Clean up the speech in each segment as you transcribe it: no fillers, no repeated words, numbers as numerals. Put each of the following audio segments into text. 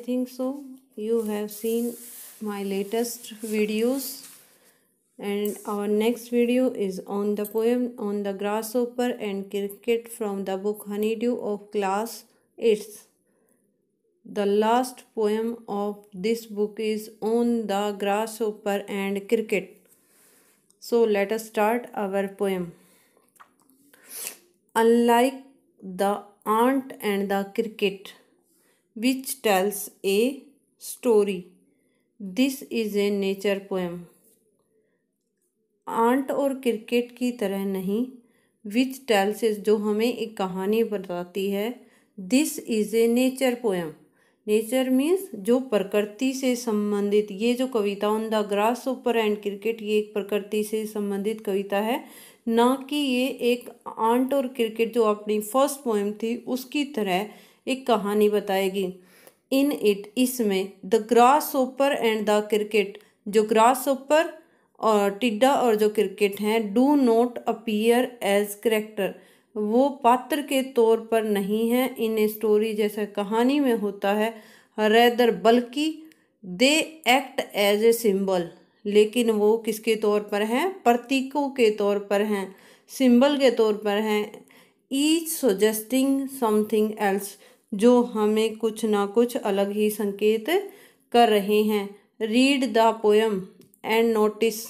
think so. You have seen my latest videos, and our next video is on the poem on the grasshopper and cricket from the book Honeydew of class 8th. The last poem of this book is on the grasshopper and cricket. So let us start our poem. Unlike the ant and the cricket, which tells a story, this is a nature poem. Ant और cricket की तरह नहीं, which tells जो हमें एक कहानी बताती है, this is a nature poem. Nature means जो प्रकृति से संबंधित. ये जो कविता on the grasshopper and cricket, ये एक प्रकृति से संबंधित कविता है, ना कि ये एक आंट और क्रिकेट जो अपनी फर्स्ट पोएम थी उसकी तरह एक कहानी बताएगी. इन इट, इसमें, the grasshopper and the cricket, जो ग्रासहोपर और टिड्डा और जो क्रिकेट हैं, do not appear as character, वो पात्र के तौर पर नहीं है इन ए स्टोरी, जैसा कहानी में होता है. रेदर, बल्कि they act as a symbol, लेकिन वो किसके तौर पर हैं? प्रतीकों के तौर पर हैं, सिंबल के तौर पर हैं. ईच सजेस्टिंग समथिंग एल्स, जो हमें कुछ ना कुछ अलग ही संकेत कर रहे हैं. Read the poem and notice,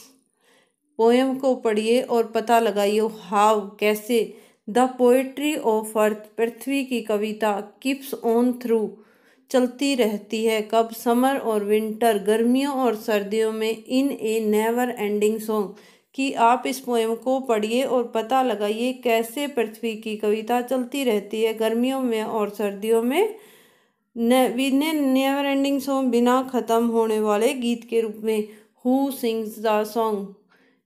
poem को पढ़िए और पता लगाइए. हाउ, कैसे. द पोएट्री ऑफ अर्थ, पृथ्वी की कविता. कीप्स ऑन थ्रू, चलती रहती है. कब? समर और विंटर, गर्मियों और सर्दियों में. इन ए नेवर एंडिंग सॉन्ग, कि आप इस पोएम को पढ़िए और पता लगाइए कैसे पृथ्वी की कविता चलती रहती है गर्मियों में और सर्दियों में. नेवर एंडिंग सॉन्ग, बिना ख़त्म होने वाले गीत के रूप में. हु सिंग्स द सॉन्ग,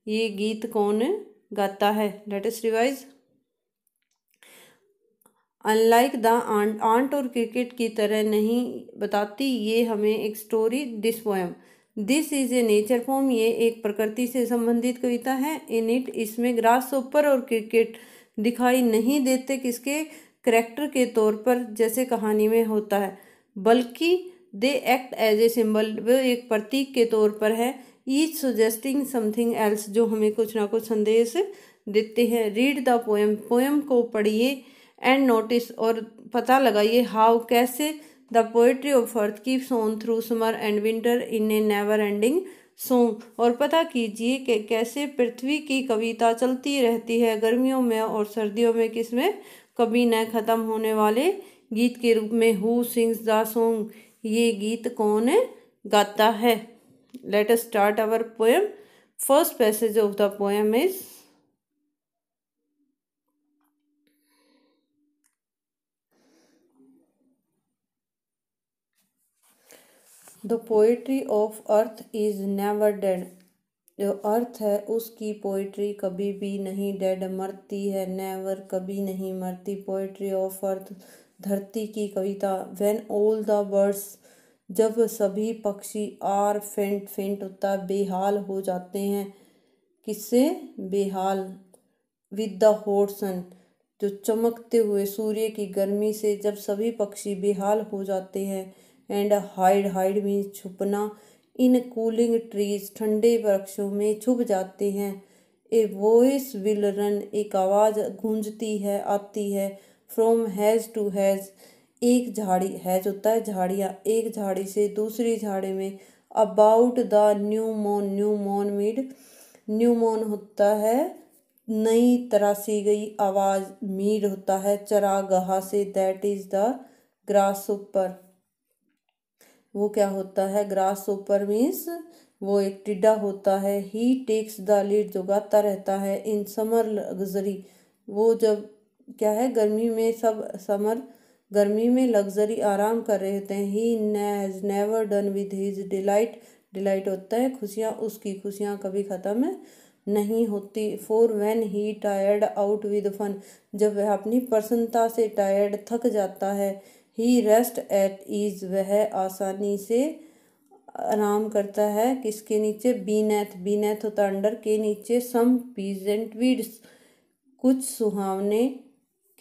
ये गीत कौन गाता है? Let us revise. Unlike the ant, ant और क्रिकेट की तरह नहीं बताती ये हमें एक story. This poem, this is a nature poem, ये एक प्रकृति से संबंधित कविता है. इन इट, इसमें ग्रासहोपर और क्रिकेट दिखाई नहीं देते किसके? करैक्टर के तौर पर, जैसे कहानी में होता है, बल्कि they act as a symbol, वो एक प्रतीक के तौर पर है. ईच सजेस्टिंग समथिंग एल्स, जो हमें कुछ ना कुछ संदेश देते हैं. रीड द पोएम, पोएम को पढ़िए. एंड नोटिस, और पता लगाइए. हाउ, कैसे. The poetry of earth keeps on through summer and winter in A never ending song, और पता कीजिए कि कैसे पृथ्वी की कविता चलती रहती है गर्मियों में और सर्दियों में, किसमें? कभी न ख़त्म होने वाले गीत के रूप में. हु सिंग्स द सॉन्ग, ये गीत कौन गाता है? Let us start our poem. First passage of the poem is, the poetry of earth is never dead, जो अर्थ है उसकी पोएट्री कभी भी नहीं डेड, मरती है. नेवर, कभी नहीं मरती. पोएट्री ऑफ अर्थ, धरती की कविता. व्हेन ऑल द बर्ड्स, जब सभी पक्षी. आर फेंट, फेंट होता है बेहाल हो जाते हैं. किससे बेहाल? विद द हॉट सन, जो चमकते हुए सूर्य की गर्मी से जब सभी पक्षी बेहाल हो जाते हैं. एंड हाइड, हाइड मीन्स छुपना. इन कूलिंग ट्रीज, ठंडे वृक्षों में छुप जाते हैं. ए वॉइस विल रन, एक आवाज़ गूंजती है, आती है. फ्रॉम हैज टू हैज, एक झाड़ी, हैज होता है झाड़ियाँ, एक झाड़ी से दूसरी झाड़ी में. About the new mown, new mown mead, new mown होता है नई तरासी गई आवाज़. मीड होता है चरागाह से. दैट इज द ग्रासहोपर, वो क्या होता है? ग्रासहोपर मीन्स वो एक टिड्डा होता है. ही टेक्स द लीड, जो गाता रहता है. इन समर लग्जरी, वो जब क्या है गर्मी में, सब समर गर्मी में लग्जरी आराम कर रहे होते हैं. He has never done with his delight, delight होता है खुशियाँ, उसकी खुशियाँ कभी ख़त्म नहीं होती. For when he tired out with fun, जब वह अपनी प्रसन्नता से टायर्ड, थक जाता है. ही रेस्ट एट ईज, वह आसानी से आराम करता है. किसके नीचे? बीनेथ, बीनेथ होता है अंडर, के नीचे. सम पीजेंट वीड्स, कुछ सुहावने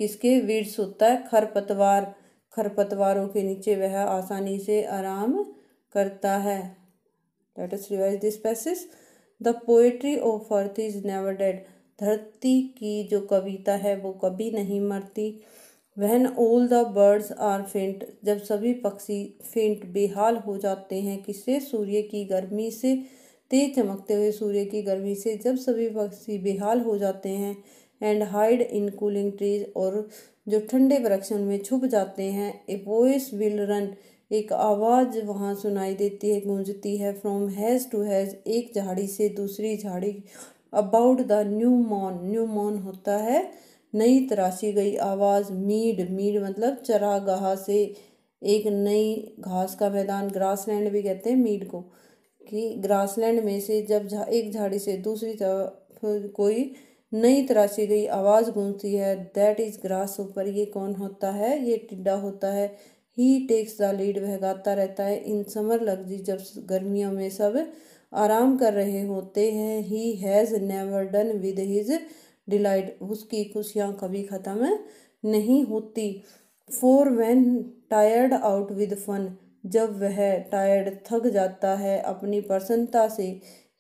किसके? वीड्स होता है खरपतवार. खरपतवारों के नीचे वह आसानी से आराम करता है। Let us revise this passage. The poetry of earth is never dead. धरती की जो कविता है वो कभी नहीं मरती। When all the birds are faint. जब सभी पक्षी फेंट बेहाल हो जाते हैं। किससे? सूर्य की गर्मी से, तेज चमकते हुए सूर्य की गर्मी से जब सभी पक्षी बेहाल हो जाते हैं। And hide in cooling trees. और जो ठंडे वृक्ष उनमें छुप जाते हैं। A voice will run. एक आवाज़ वहाँ सुनाई देती है, गूंजती है। From hedge to hedge. एक झाड़ी से दूसरी झाड़ी। अबाउट द न्यू मॉर्न। न्यू मॉर्न होता है नई तराशी गई आवाज़। मीड। मीड मतलब चरागाह से, एक नई घास का मैदान, ग्रासलैंड भी कहते हैं मीड को, कि ग्रासलैंड में से जब एक झाड़ी से दूसरी कोई नई तराशी गई आवाज़ गूंजती है। दैट इज़ ग्रास ऊपर। ये कौन होता है? ये टिड्डा होता है। He takes the lead. वह गाता रहता है। In summer luxury. जब गर्मियों में सब आराम कर रहे होते हैं। He has never done with his delight. उसकी खुशियाँ कभी ख़त्म नहीं होती। For when tired out with fun. जब वह टायर्ड थक जाता है अपनी प्रसन्नता से।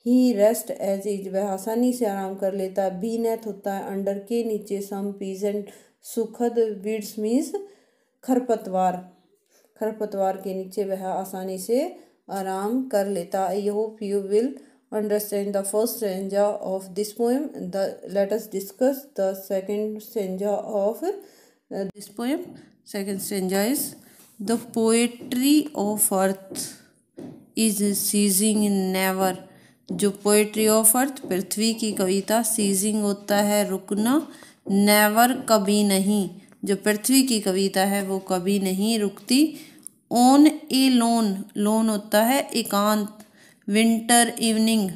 He rest at ease. वह आसानी से आराम कर लेता है। बीनेथ होता है अंडर के नीचे। सम पीजेंट सुखद। वीड्स मीन्स खरपतवार। खरपतवार के नीचे वह आसानी से आराम कर लेता। I hope you will understand the first stanza of this poem. Let us discuss the second stanza of this poem. Second stanza is the poetry of earth is ceasing never. जो पोएट्री ऑफ अर्थ पृथ्वी की कविता, seizing होता है रुकना, never कभी नहीं। जो पृथ्वी की कविता है वो कभी नहीं रुकती। On A loan. लोन होता है एकांत। Winter evening.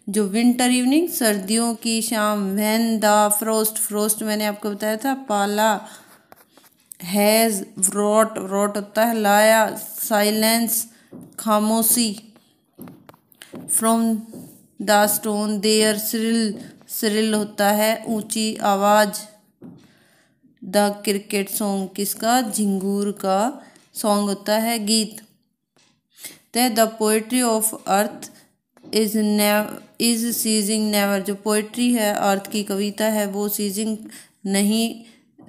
जो विंटर इवनिंग सर्दियों की शाम। When the frost. फ्रोस्ट मैंने आपको बताया था पाला। हैज व्रॉट। व्रॉट होता है लाया। साइलेंस खामोशी। From the stove there shrill. Shrill होता है ऊंची आवाज। द क्रिकेट सॉन्ग किसका? झिंगूर का सॉन्ग होता है गीत। The poetry of earth is ceasing never. जो पोएट्री है अर्थ की कविता है वो सीजिंग नहीं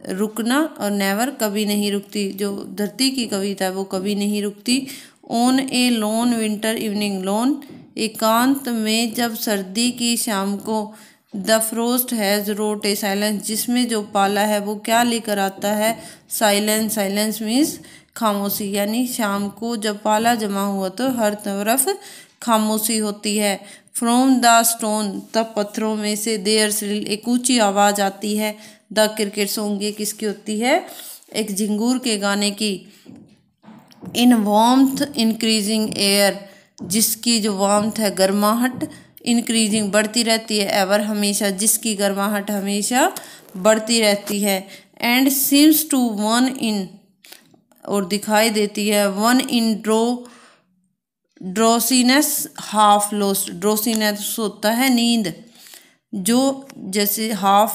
रुकना, और नेवर कभी नहीं रुकती। जो धरती की कविता है वो कभी नहीं रुकती। On A loan winter evening. Loan एकांत में जब सर्दी की शाम को। The frost has wrote a silence. जिसमें जो पाला है वो क्या लेकर आता है? साइलेंस। साइलेंस मीन्स खामोशी। यानी शाम को जब पाला जमा हुआ तो हर तरफ खामोशी होती है। From the stone. तब पत्थरों में से। देयर श्रिल एक ऊंची आवाज आती है। द क्रिकेट सॉन्ग ये किसकी होती है? एक झिंगूर के गाने की। इन वार्मथ इंक्रीजिंग एयर। जिसकी जो वार्मथ है गर्माहट, इंक्रीजिंग बढ़ती रहती है, एवर हमेशा, जिसकी गर्माहट हमेशा बढ़ती रहती है। And seems to one in और दिखाई देती है। One in drowsiness half lost. Drowsiness होता है नींद। जो जैसे हाफ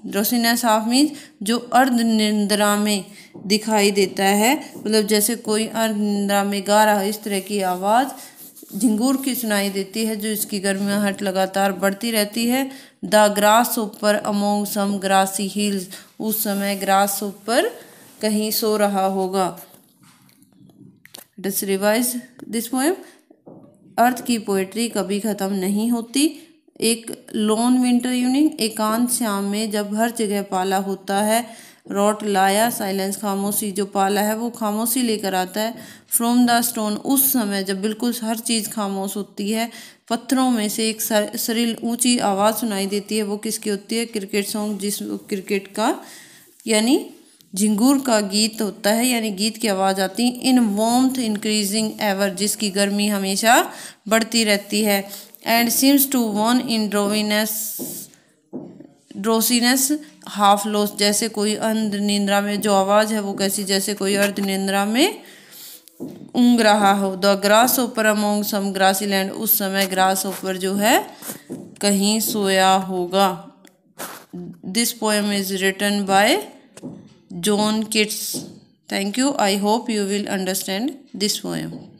ड्रोसीनेस हाफ मीन्स जो अर्ध निंद्रा में दिखाई देता है, मतलब जैसे कोई अर्ध निंद्रा में गा रहा है, इस तरह की आवाज़ झिंगूर की सुनाई देती है। जो इसकी गर्माहट लगातार बढ़ती रहती है। The grasshopper among some grassy hills. उस समय ग्रास ऊपर कहीं सो रहा होगा। Let's revise this poem. अर्थ की पोएट्री कभी ख़त्म नहीं होती। एक लॉन विंटर इवनिंग एकांत शाम में जब हर जगह पाला होता है। रॉट लाया। साइलेंस खामोशी। जो पाला है वो खामोशी लेकर आता है। फ्रॉम द स्टोन उस समय जब बिल्कुल हर चीज़ खामोश होती है। पत्थरों में से एक सरिल ऊंची आवाज़ सुनाई देती है। वो किसकी होती है? Cricket song. जिस क्रिकेट का यानी झिंगूर का गीत होता है, यानी गीत की आवाज़ आती। In warmth increasing ever. जिसकी गर्मी हमेशा बढ़ती रहती है। And seems to one in drowsiness half lost. जैसे कोई अर्ध निंद्रा में। जो आवाज़ है वो कैसी? जैसे कोई अर्ध निंद्रा में ऊँग रहा हो। The grasshopper among some grassy land. उस समय ग्रास ऊपर जो है कहीं सोया होगा। This poem is written by John Keats. Thank you. I hope you will understand this poem.